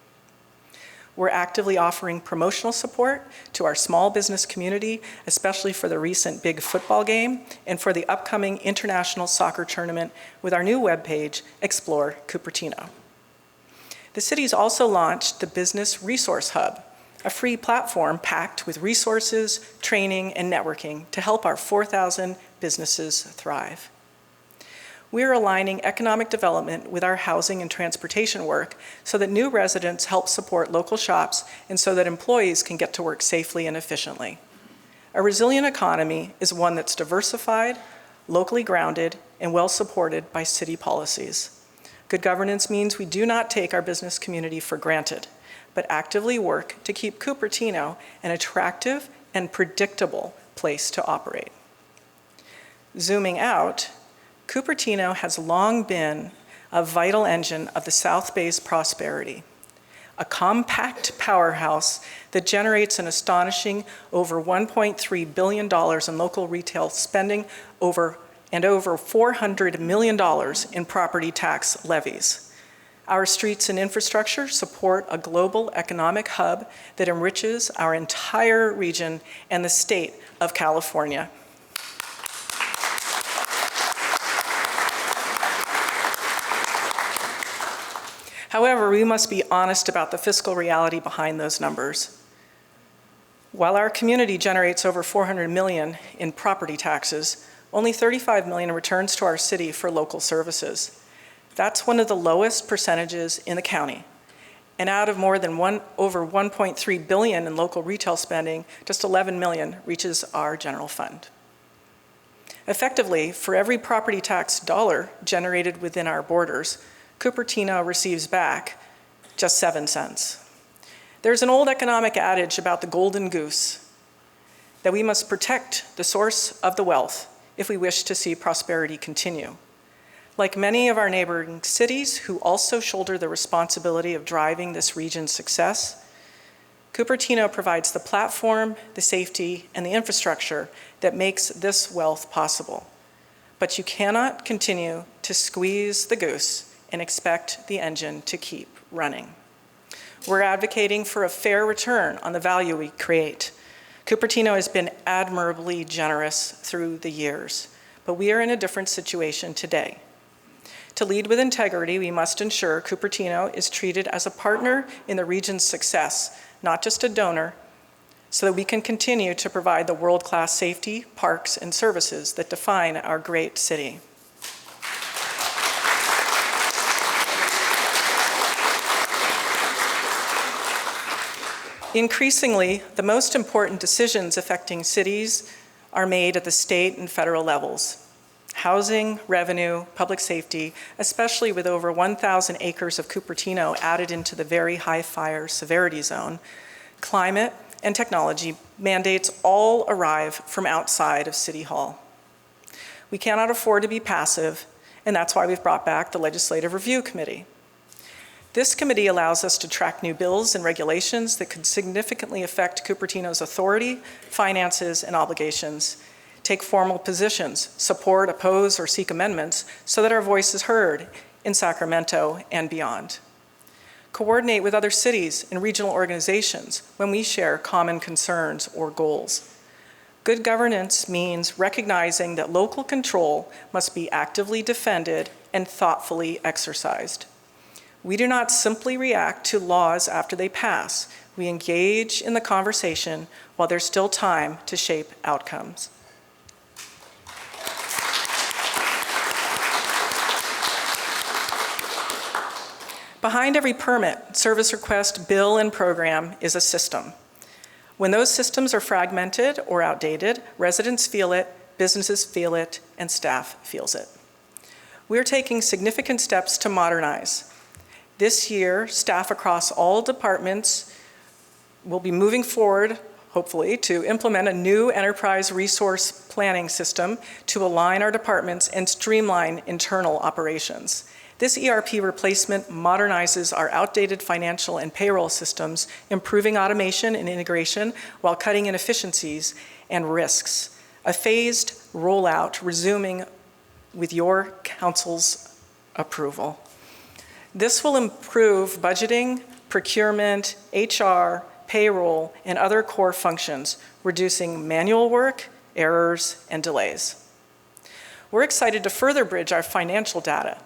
We're actively offering promotional support to our small business community, especially for the recent big football game and for the upcoming international soccer tournament with our new webpage, Explore Cupertino. The city's also launched the Business Resource Hub, a free platform packed with resources, training, and networking to help our 4,000 businesses thrive. We're aligning economic development with our housing and transportation work so that new residents help support local shops and so that employees can get to work safely and efficiently. A resilient economy is one that's diversified, locally grounded, and well supported by city policies. Good governance means we do not take our business community for granted, but actively work to keep Cupertino an attractive and predictable place to operate. Zooming out, Cupertino has long been a vital engine of the South Bay's prosperity, a compact powerhouse that generates an astonishing over $1.3 billion in local retail spending and over $400 million in property tax levies. Our streets and infrastructure support a global economic hub that enriches our entire region and the state of California. However, we must be honest about the fiscal reality behind those numbers. While our community generates over $400 million in property taxes, only $35 million returns to our city for local services. That's one of the lowest percentages in the county. And out of more than over $1.3 billion in local retail spending, just $11 million reaches our general fund. Effectively, for every property tax dollar generated within our borders, Cupertino receives back just 7 cents. There's an old economic adage about the golden goose, that we must protect the source of the wealth if we wish to see prosperity continue. Like many of our neighboring cities who also shoulder the responsibility of driving this region's success, Cupertino provides the platform, the safety, and the infrastructure that makes this wealth possible. But you cannot continue to squeeze the goose and expect the engine to keep running. We're advocating for a fair return on the value we create. Cupertino has been admirably generous through the years, but we are in a different situation today. To lead with integrity, we must ensure Cupertino is treated as a partner in the region's success, not just a donor, so that we can continue to provide the world-class safety, parks, and services that define our great city. Increasingly, the most important decisions affecting cities are made at the state and federal levels. Housing, revenue, public safety, especially with over 1,000 acres of Cupertino added into the very high fire severity zone, climate and technology mandates all arrive from outside of City Hall. We cannot afford to be passive, and that's why we've brought back the Legislative Review Committee. This committee allows us to track new bills and regulations that could significantly affect Cupertino's authority, finances, and obligations, take formal positions, support, oppose, or seek amendments so that our voice is heard in Sacramento and beyond. Coordinate with other cities and regional organizations when we share common concerns or goals. Good governance means recognizing that local control must be actively defended and thoughtfully exercised. We do not simply react to laws after they pass. We engage in the conversation while there's still time to shape outcomes. Behind every permit, service request, bill, and program is a system. When those systems are fragmented or outdated, residents feel it, businesses feel it, and staff feels it. We're taking significant steps to modernize. This year, staff across all departments will be moving forward, hopefully, to implement a new enterprise resource planning system to align our departments and streamline internal operations. This ERP replacement modernizes our outdated financial and payroll systems, improving automation and integration while cutting inefficiencies and risks. A phased rollout resuming with your council's approval. This will improve budgeting, procurement, HR, payroll, and other core functions, reducing manual work, errors, and delays. We're excited to further bridge our financial data.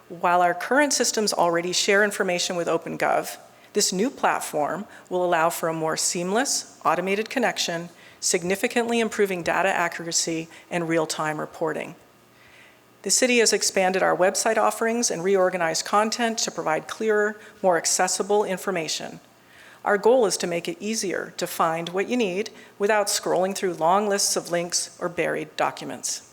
While our current systems already share information with OpenGov, this new platform will allow for a more seamless, automated connection, significantly improving data accuracy and real-time reporting. The city has expanded our website offerings and reorganized content to provide clearer, more accessible information. Our goal is to make it easier to find what you need without scrolling through long lists of links or buried documents.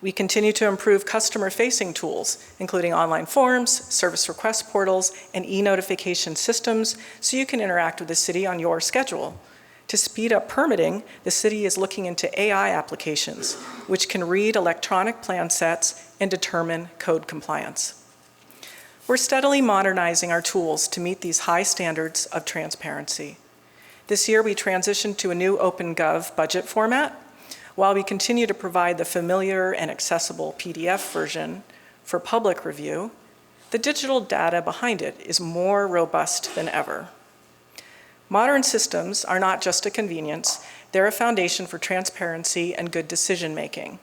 We continue to improve customer-facing tools, including online forms, service request portals, and e-notification systems, so you can interact with the city on your schedule. To speed up permitting, the city is looking into AI applications, which can read electronic plan sets and determine code compliance. We're steadily modernizing our tools to meet these high standards of transparency. This year, we transitioned to a new OpenGov budget format. While we continue to provide the familiar and accessible PDF version for public review, the digital data behind it is more robust than ever. Modern systems are not just a convenience, they're a foundation for transparency and good decision-making.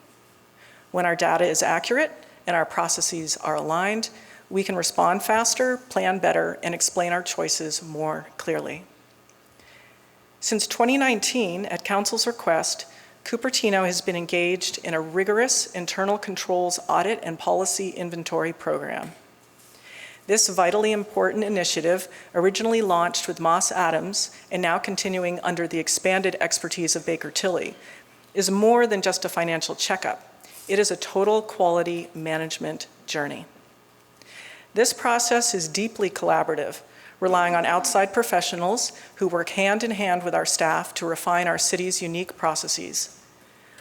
When our data is accurate and our processes are aligned, we can respond faster, plan better, and explain our choices more clearly. Since 2019, at Council's request, Cupertino has been engaged in a rigorous internal controls audit and policy inventory program. This vitally important initiative, originally launched with Moss Adams and now continuing under the expanded expertise of Baker Tilly, is more than just a financial checkup. It is a total quality management journey. This process is deeply collaborative, relying on outside professionals who work hand in hand with our staff to refine our city's unique processes.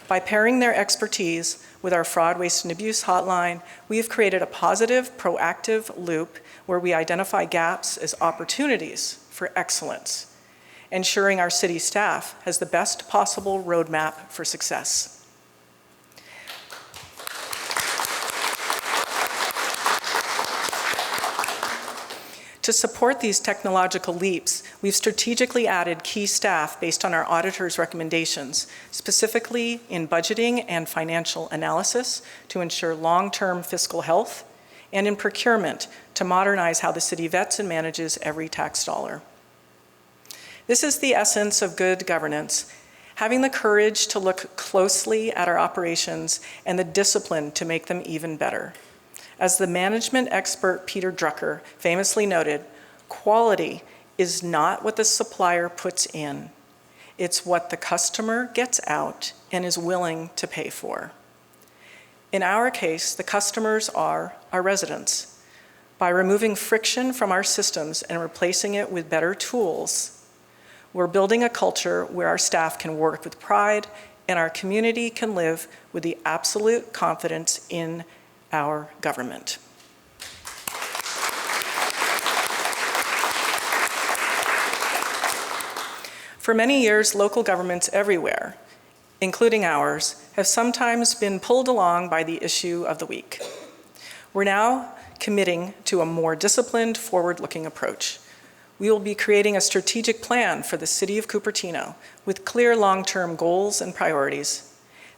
By pairing their expertise with our fraud, waste, and abuse hotline, we have created a positive, proactive loop where we identify gaps as opportunities for excellence, ensuring our city staff has the best possible roadmap for success. To support these technological leaps, we've strategically added key staff based on our auditor's recommendations, specifically in budgeting and financial analysis to ensure long-term fiscal health, and in procurement to modernize how the city vets and manages every tax dollar. This is the essence of good governance, having the courage to look closely at our operations and the discipline to make them even better. As the management expert Peter Drucker famously noted, quality is not what the supplier puts in. It's what the customer gets out and is willing to pay for. In our case, the customers are our residents. By removing friction from our systems and replacing it with better tools, we're building a culture where our staff can work with pride and our community can live with the absolute confidence in our government. For many years, local governments everywhere, including ours, have sometimes been pulled along by the issue of the week. We're now committing to a more disciplined, forward-looking approach. We will be creating a strategic plan for the City of Cupertino with clear long-term goals and priorities.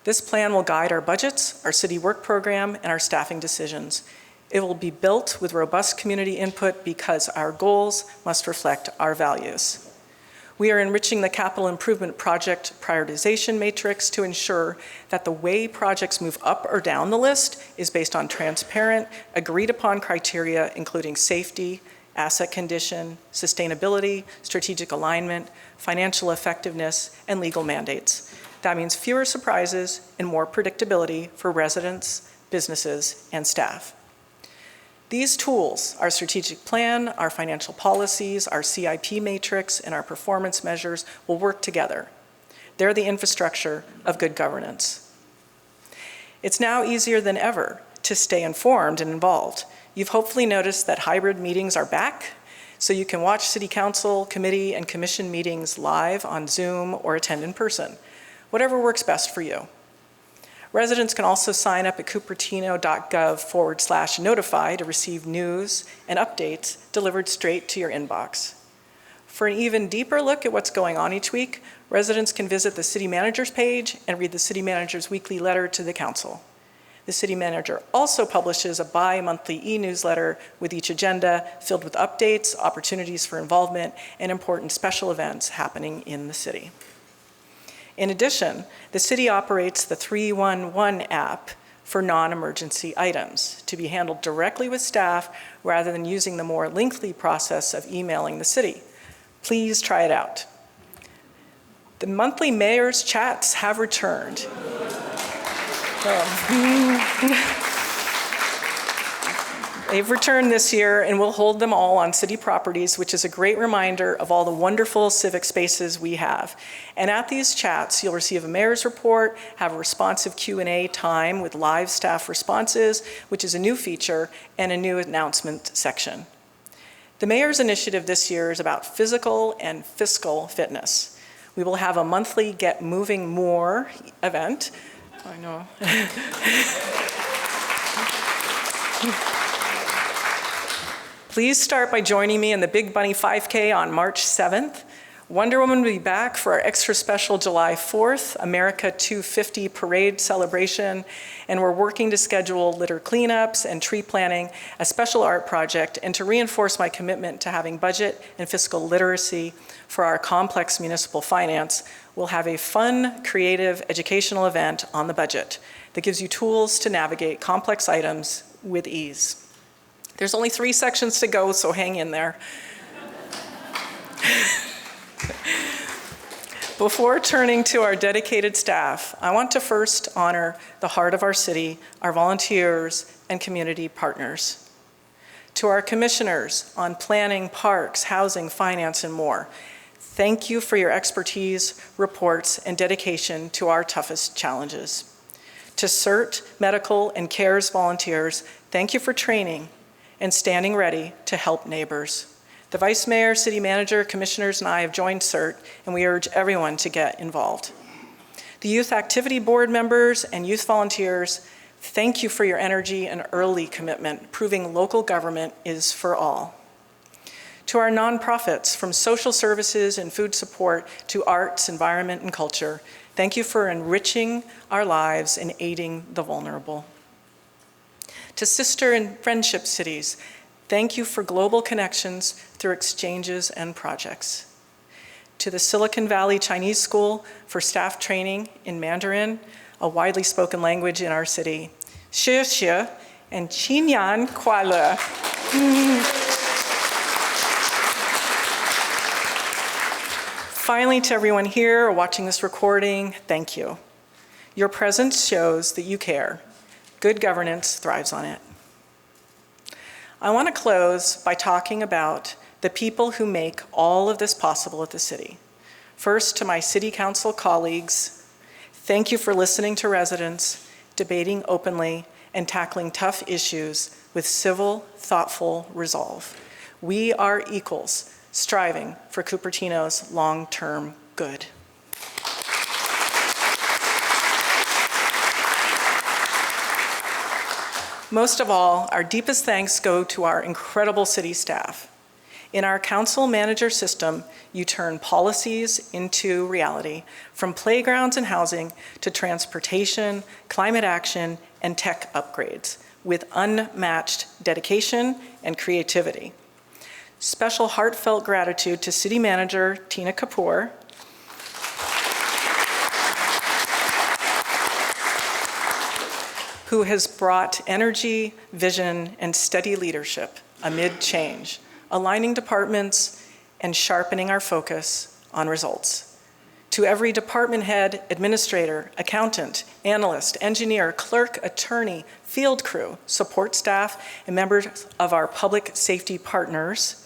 This plan will guide our budgets, our city work program, and our staffing decisions. It will be built with robust community input because our goals must reflect our values. We are enriching the capital improvement project prioritization matrix to ensure that the way projects move up or down the list is based on transparent, agreed-upon criteria, including safety, asset condition, sustainability, strategic alignment, financial effectiveness, and legal mandates. That means fewer surprises and more predictability for residents, businesses, and staff. These tools, our strategic plan, our financial policies, our CIP matrix, and our performance measures will work together. They're the infrastructure of good governance. It's now easier than ever to stay informed and involved. You've hopefully noticed that hybrid meetings are back, so you can watch City Council, committee, and commission meetings live on Zoom or attend in person. Whatever works best for you. Residents can also sign up at cupertino.gov/notify to receive news and updates delivered straight to your inbox. For an even deeper look at what's going on each week, residents can visit the City Manager's page and read the City Manager's weekly letter to the Council. The City Manager also publishes a bi-monthly e-newsletter with each agenda filled with updates, opportunities for involvement, and important special events happening in the city. In addition, the city operates the 311 app for non-emergency items to be handled directly with staff rather than using the more lengthy process of emailing the city. Please try it out. The monthly mayor's chats have returned. They've returned this year, and we'll hold them all on city properties, which is a great reminder of all the wonderful civic spaces we have. And at these chats, you'll receive a mayor's report, have a responsive Q&A time with live staff responses, which is a new feature, and a new announcement section. The mayor's initiative this year is about physical and fiscal fitness. We will have a monthly Get Moving More event. I know. Please start by joining me in the Big Bunny 5K on March 7th. Wonder Woman will be back for our extra special July 4th America 250 parade celebration, and we're working to schedule litter cleanups and tree planting, a special art project, and to reinforce my commitment to having budget and fiscal literacy for our complex municipal finance. We'll have a fun, creative, educational event on the budget that gives you tools to navigate complex items with ease. There's only 3 sections to go, so hang in there. Before turning to our dedicated staff, I want to first honor the heart of our city, our volunteers, and community partners. To our commissioners on planning, parks, housing, finance, and more, thank you for your expertise, reports, and dedication to our toughest challenges. To CERT, medical, and CARES volunteers, thank you for training and standing ready to help neighbors. The Vice Mayor, City Manager, Commissioners, and I have joined CERT, and we urge everyone to get involved. The Youth Activity Board members and youth volunteers, thank you for your energy and early commitment, proving local government is for all. To our nonprofits, from social services and food support to arts, environment, and culture, thank you for enriching our lives and aiding the vulnerable. To sister and friendship cities, thank you for global connections through exchanges and projects. To the Silicon Valley Chinese School for staff training in Mandarin, a widely spoken language in our city. 谢谢 and 新年快乐. Finally, to everyone here or watching this recording, thank you. Your presence shows that you care. Good governance thrives on it. I want to close by talking about the people who make all of this possible at the city. First, to my city council colleagues, thank you for listening to residents, debating openly, and tackling tough issues with civil, thoughtful resolve. We are equals, striving for Cupertino's long-term good. Most of all, our deepest thanks go to our incredible city staff. In our council manager system, you turn policies into reality, from playgrounds and housing to transportation, climate action, and tech upgrades, with unmatched dedication and creativity. Special heartfelt gratitude to City Manager Tina Kapoor, who has brought energy, vision, and steady leadership amid change, aligning departments and sharpening our focus on results. To every department head, administrator, accountant, analyst, engineer, clerk, attorney, field crew, support staff, and members of our public safety partners,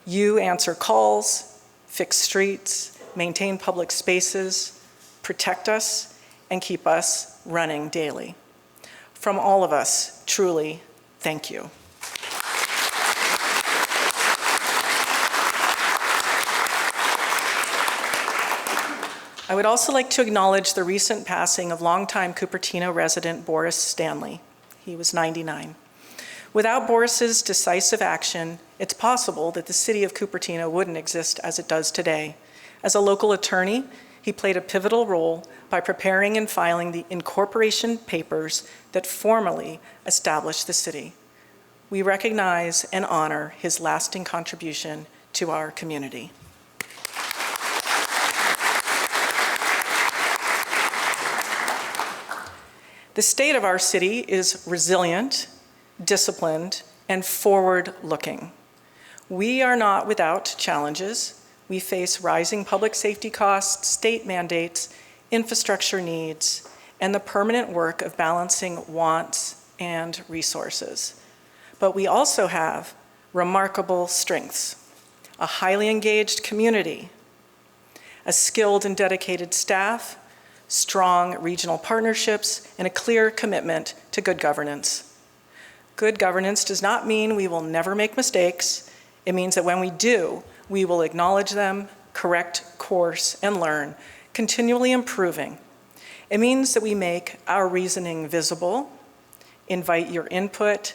you answer calls, fix streets, maintain public spaces, protect us, and keep us running daily. From all of us, truly, thank you. I would also like to acknowledge the recent passing of longtime Cupertino resident Boris Stanley. He was 99. Without Boris's decisive action, it's possible that the city of Cupertino wouldn't exist as it does today. As a local attorney, he played a pivotal role by preparing and filing the incorporation papers that formally established the city. We recognize and honor his lasting contribution to our community. The state of our city is resilient, disciplined, and forward-looking. We are not without challenges. We face rising public safety costs, state mandates, infrastructure needs, and the permanent work of balancing wants and resources. But we also have remarkable strengths: a highly engaged community, a skilled and dedicated staff, strong regional partnerships, and a clear commitment to good governance. Good governance does not mean we will never make mistakes. It means that when we do, we will acknowledge them, correct course, and learn, continually improving. It means that we make our reasoning visible, invite your input,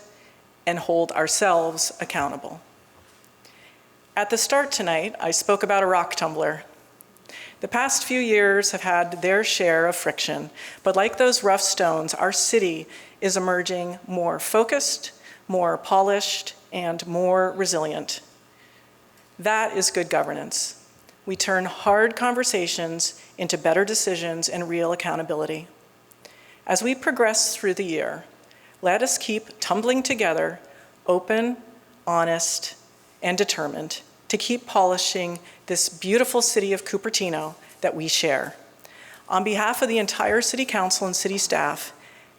and hold ourselves accountable. At the start tonight, I spoke about a rock tumbler. The past few years have had their share of friction, but like those rough stones, our city is emerging more focused, more polished, and more resilient. That is good governance. We turn hard conversations into better decisions and real accountability. As we progress through the year, let us keep tumbling together, open, honest, and determined to keep polishing this beautiful city of Cupertino that we share. On behalf of the entire City Council and City staff,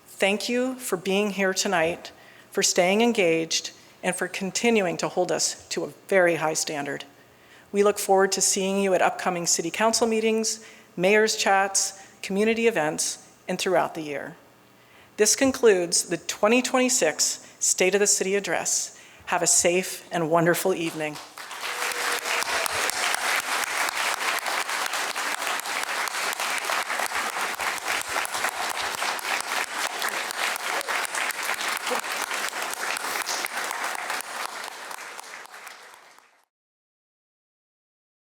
thank you for being here tonight, for staying engaged, and for continuing to hold us to a very high standard. We look forward to seeing you at upcoming City Council meetings, mayor's chats, community events, and throughout the year. This concludes the 2026 State of the City Address. Have a safe and wonderful evening.